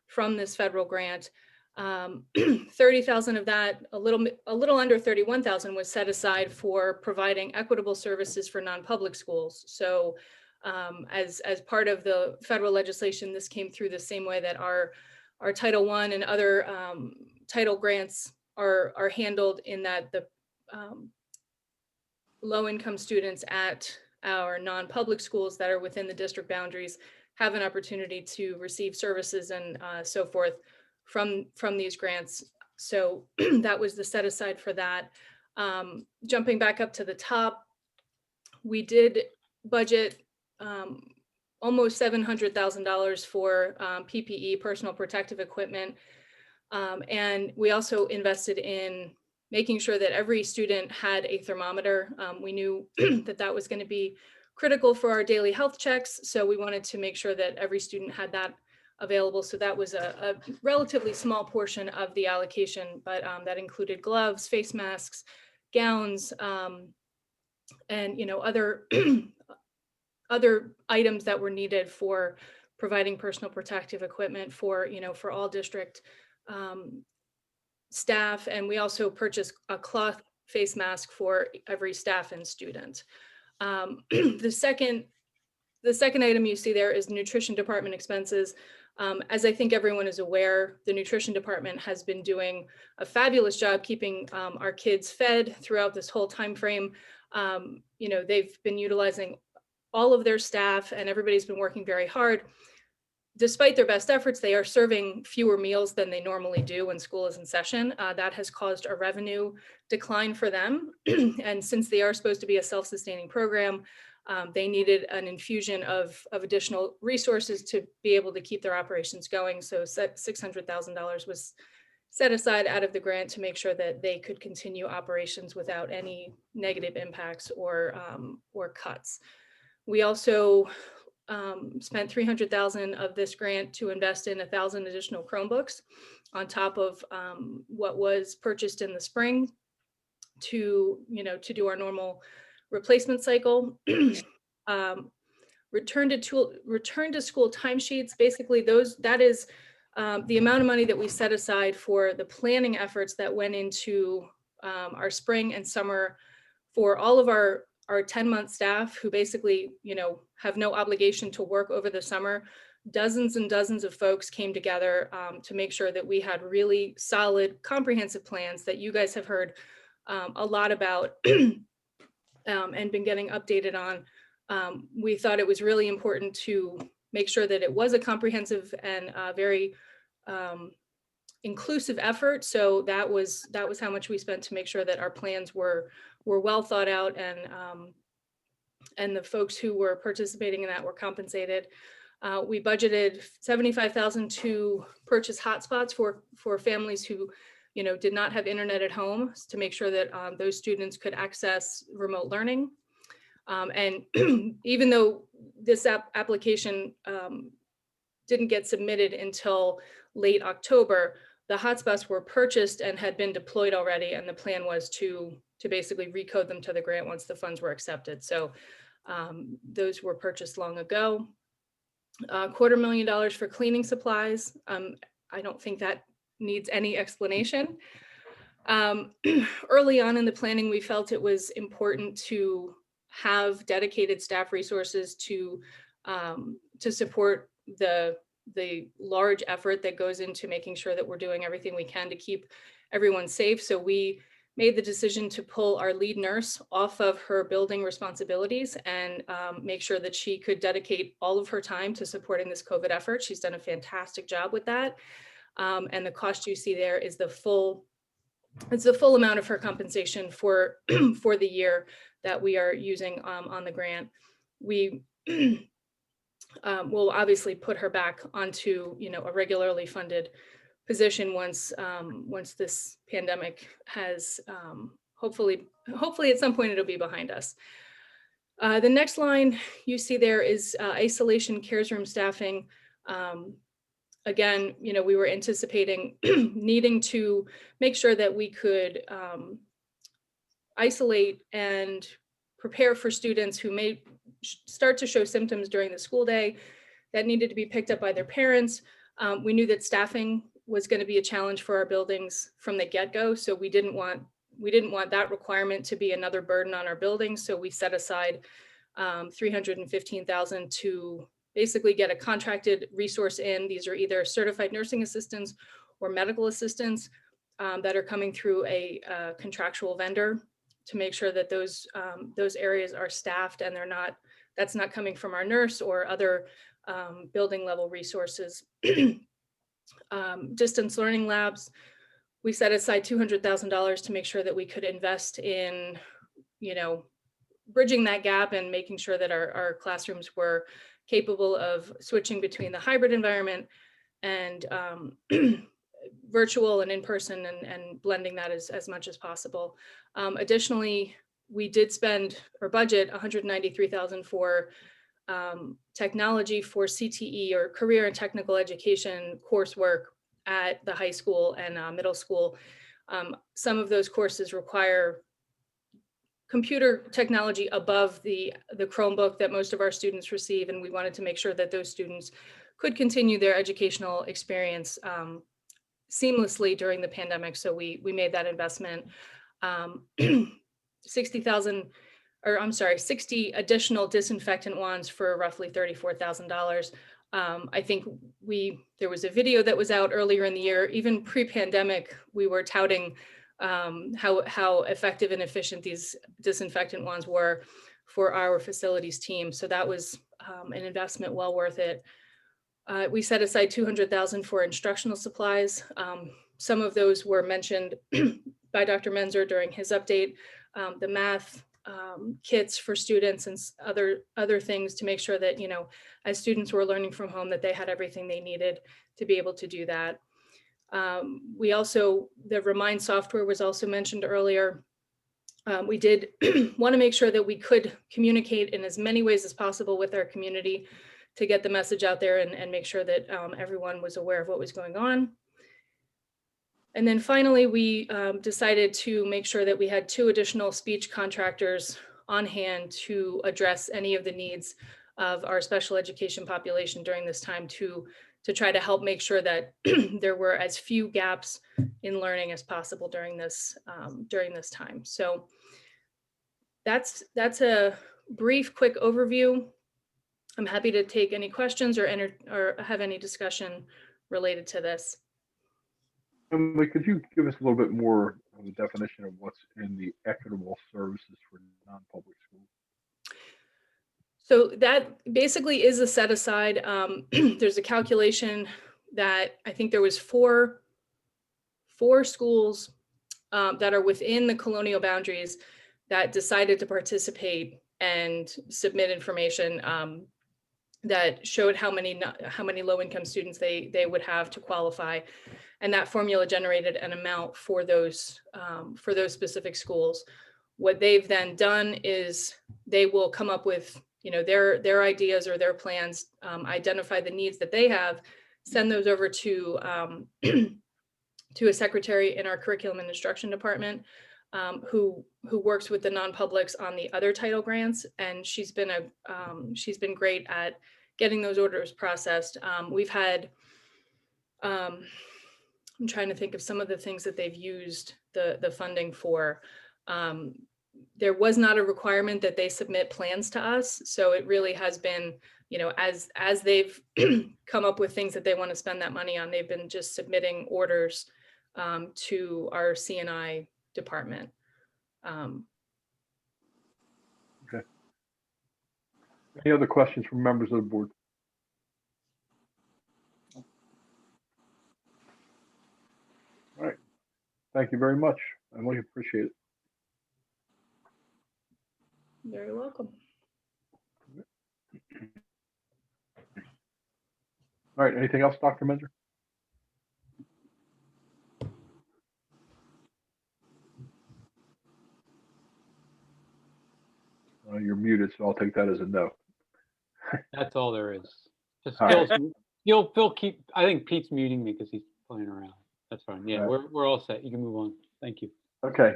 L: from this federal grant. 30,000 of that, a little under 31,000 was set aside for providing equitable services for non-public schools. So as part of the federal legislation, this came through the same way that our Title I and other title grants are handled, in that the low-income students at our non-public schools that are within the district boundaries have an opportunity to receive services and so forth from these grants. So that was the set aside for that. Jumping back up to the top, we did budget almost $700,000 for PPE, personal protective equipment. And we also invested in making sure that every student had a thermometer. We knew that that was going to be critical for our daily health checks. So we wanted to make sure that every student had that available. So that was a relatively small portion of the allocation, but that included gloves, face masks, gowns, and other other items that were needed for providing personal protective equipment for for all district staff. And we also purchased a cloth face mask for every staff and student. The second item you see there is nutrition department expenses. As I think everyone is aware, the nutrition department has been doing a fabulous job keeping our kids fed throughout this whole time frame. They've been utilizing all of their staff, and everybody's been working very hard. Despite their best efforts, they are serving fewer meals than they normally do when school is in session. That has caused a revenue decline for them. And since they are supposed to be a self-sustaining program, they needed an infusion of additional resources to be able to keep their operations going. So $600,000 was set aside out of the grant to make sure that they could continue operations without any negative impacts or cuts. We also spent $300,000 of this grant to invest in 1,000 additional Chromebooks on top of what was purchased in the spring to do our normal replacement cycle. Return to school timesheets. Basically, that is the amount of money that we set aside for the planning efforts that went into our spring and summer for all of our 10-month staff who basically, have no obligation to work over the summer. Dozens and dozens of folks came together to make sure that we had really solid, comprehensive plans that you guys have heard a lot about and been getting updated on. We thought it was really important to make sure that it was a comprehensive and very inclusive effort. So that was how much we spent to make sure that our plans were well thought out, and the folks who were participating in that were compensated. We budgeted $75,000 to purchase hotspots for families who, did not have internet at home, to make sure that those students could access remote learning. And even though this application didn't get submitted until late October, the hotspots were purchased and had been deployed already, and the plan was to basically recode them to the grant once the funds were accepted. So those were purchased long ago. $250,000 for cleaning supplies. I don't think that needs any explanation. Early on in the planning, we felt it was important to have dedicated staff resources to support the large effort that goes into making sure that we're doing everything we can to keep everyone safe. So we made the decision to pull our lead nurse off of her building responsibilities and make sure that she could dedicate all of her time to supporting this COVID effort. She's done a fantastic job with that. And the cost you see there is the full amount of her compensation for for the year that we are using on the grant. We will obviously put her back onto a regularly funded position once this pandemic has hopefully at some point it'll be behind us. The next line you see there is isolation cares room staffing. Again, we were anticipating needing to make sure that we could isolate and prepare for students who may start to show symptoms during the school day that needed to be picked up by their parents. We knew that staffing was going to be a challenge for our buildings from the get-go, so we didn't want that requirement to be another burden on our buildings. So we set aside $315,000 to basically get a contracted resource in. These are either certified nursing assistants or medical assistants that are coming through a contractual vendor to make sure that those areas are staffed and that's not coming from our nurse or other building level resources. Distance learning labs, we set aside $200,000 to make sure that we could invest in, bridging that gap and making sure that our classrooms were capable of switching between the hybrid environment and virtual and in person, and blending that as much as possible. Additionally, we did spend or budget $193,000 for technology for CTE, or career and technical education coursework at the high school and middle school. Some of those courses require computer technology above the Chromebook that most of our students receive, and we wanted to make sure that those students could continue their educational experience seamlessly during the pandemic. So we made that investment. 60,000, or I'm sorry, 60 additional disinfectant wands for roughly $34,000. I think there was a video that was out earlier in the year. Even pre-pandemic, we were touting how effective and efficient these disinfectant wands were for our facilities team. So that was an investment well worth it. We set aside $200,000 for instructional supplies. Some of those were mentioned by Dr. Menzer during his update. The math kits for students and other things to make sure that, as students were learning from home, that they had everything they needed to be able to do that. The Remind software was also mentioned earlier. We did want to make sure that we could communicate in as many ways as possible with our community to get the message out there and make sure that everyone was aware of what was going on. And then finally, we decided to make sure that we had 2 additional speech contractors on hand to address any of the needs of our special education population during this time, to try to help make sure that there were as few gaps in learning as possible during this time. So that's a brief, quick overview. I'm happy to take any questions or have any discussion related to this.
A: Emily, could you give us a little bit more of a definition of what's in the equitable services for non-public schools?
L: So that basically is a set aside. There's a calculation that I think there was four schools that are within the Colonial boundaries that decided to participate and submit information that showed how many low-income students they would have to qualify, and that formula generated an amount for those specific schools. What they've then done is they will come up with their ideas or their plans, identify the needs that they have, send those over to to a secretary in our curriculum and instruction department, who works with the non-publics on the other title grants, and she's been great at getting those orders processed. We've had, I'm trying to think of some of the things that they've used the funding for. There was not a requirement that they submit plans to us, so it really has been, as they've come up with things that they want to spend that money on, they've been just submitting orders to our C&I department.
A: Okay. Any other questions from members of the board? All right. Thank you very much. I really appreciate it.
L: Very welcome.
A: All right. Anything else, Dr. Menzer? You're muted, so I'll take that as a no.
C: That's all there is. Just
A: All right.
C: Phil keep. I think Pete's muting me because he's playing around. That's fine. Yeah,
A: All right.
C: we're all set. You can move on. Thank you.
A: Okay.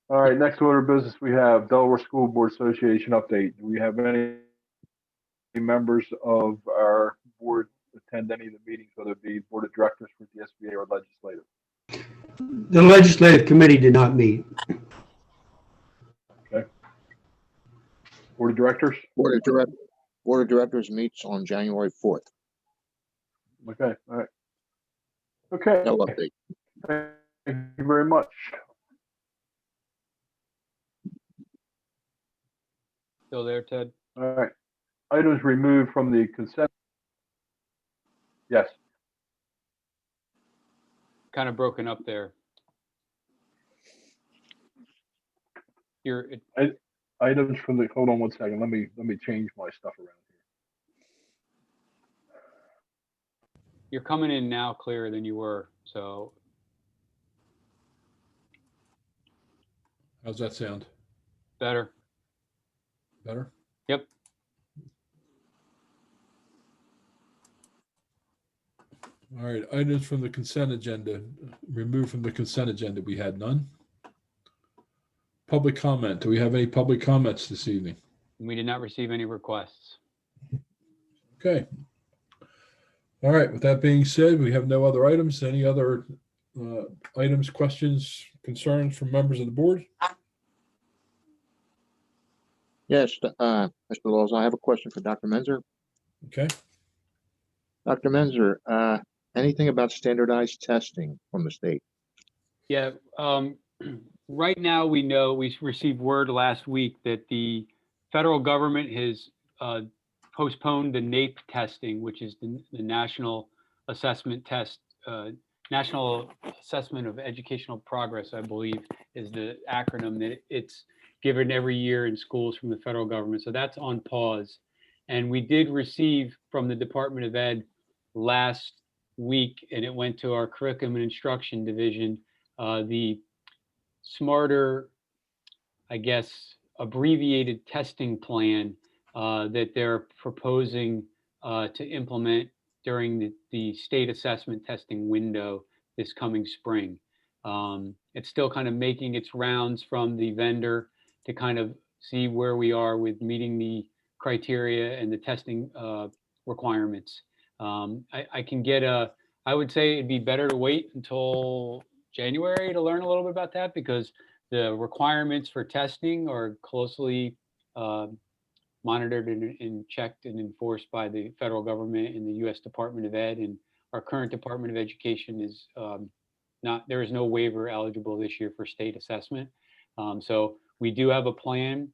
A: All right. Next order of business, we have Delaware School Board Association update. Do we have any members of our board attend any of the meetings, whether it be board of directors for the SBA or legislative?
M: The legislative committee did not meet.
A: Okay. Board of directors?
N: Board of directors meets on January 4th.
A: Okay. All right. Okay.
N: No update.
A: Thank you very much.
C: Still there, Ted?
A: All right. Items removed from the consent. Yes.
C: Kind of broken up there.
A: Items from the, hold on one second. Let me change my stuff around
C: You're coming in now clearer than you were, so
I: How's that sound?
C: better.
I: Better?
C: Yep.
I: All right, items from the consent agenda, removed from the consent agenda. We had none. Public comment. Do we have any public comments this evening?
C: We did not receive any requests.
I: Okay. All right, with that being said, we have no other items. Any other items, questions, concerns from members of the board?
N: Yes, Mr. Laws, I have a question for Dr. Menzer.
I: Okay.
N: Dr. Menzer, anything about standardized testing from the state?
C: Yeah, right now we know we received word last week that the federal government has postponed the NAEP testing, which is the National Assessment Test, National Assessment of Educational Progress, I believe is the acronym that it's given every year in schools from the federal government. So that's on pause. And we did receive from the Department of Ed last week, and it went to our curriculum and instruction division, the smarter, I guess, abbreviated testing plan that they're proposing to implement during the state assessment testing window this coming spring. It's still kind of making its rounds from the vendor to kind of see where we are with meeting the criteria and the testing requirements. I can get I would say it'd be better to wait until January to learn a little bit about that, because the requirements for testing are closely monitored and checked and enforced by the federal government and the U.S. Department of Ed. And our current Department of Education is there is no waiver eligible this year for state assessment. So we do have a plan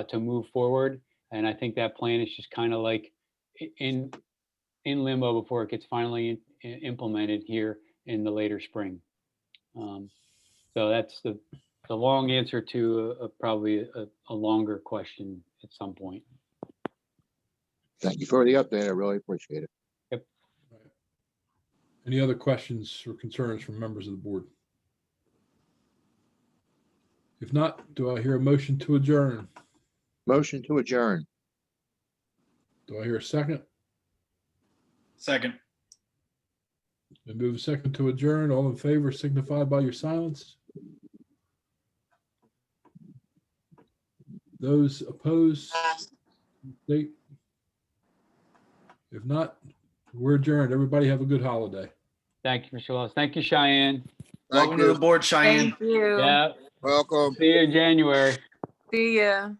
C: to move forward. And I think that plan is just kind of like in limbo before it gets finally implemented here in the later spring. So that's the long answer to probably a longer question at some point.
N: Thank you for the update. I really appreciate it.
C: Yep.
I: Any other questions or concerns from members of the board? If not, do I hear a motion to adjourn?
N: Motion to adjourn.
I: Do I hear a second?
E: Second.
I: Been moved second to adjourn. All in favor signify by your silence. Those opposed, state. If not, we're adjourned. Everybody have a good holiday.
C: Thank you, Mr. Laws. Thank you, Cheyenne.
E: Welcome to the board, Cheyenne.
G: Thank you.
C: Yeah.
B: Welcome.
C: See you in January.
G: See ya.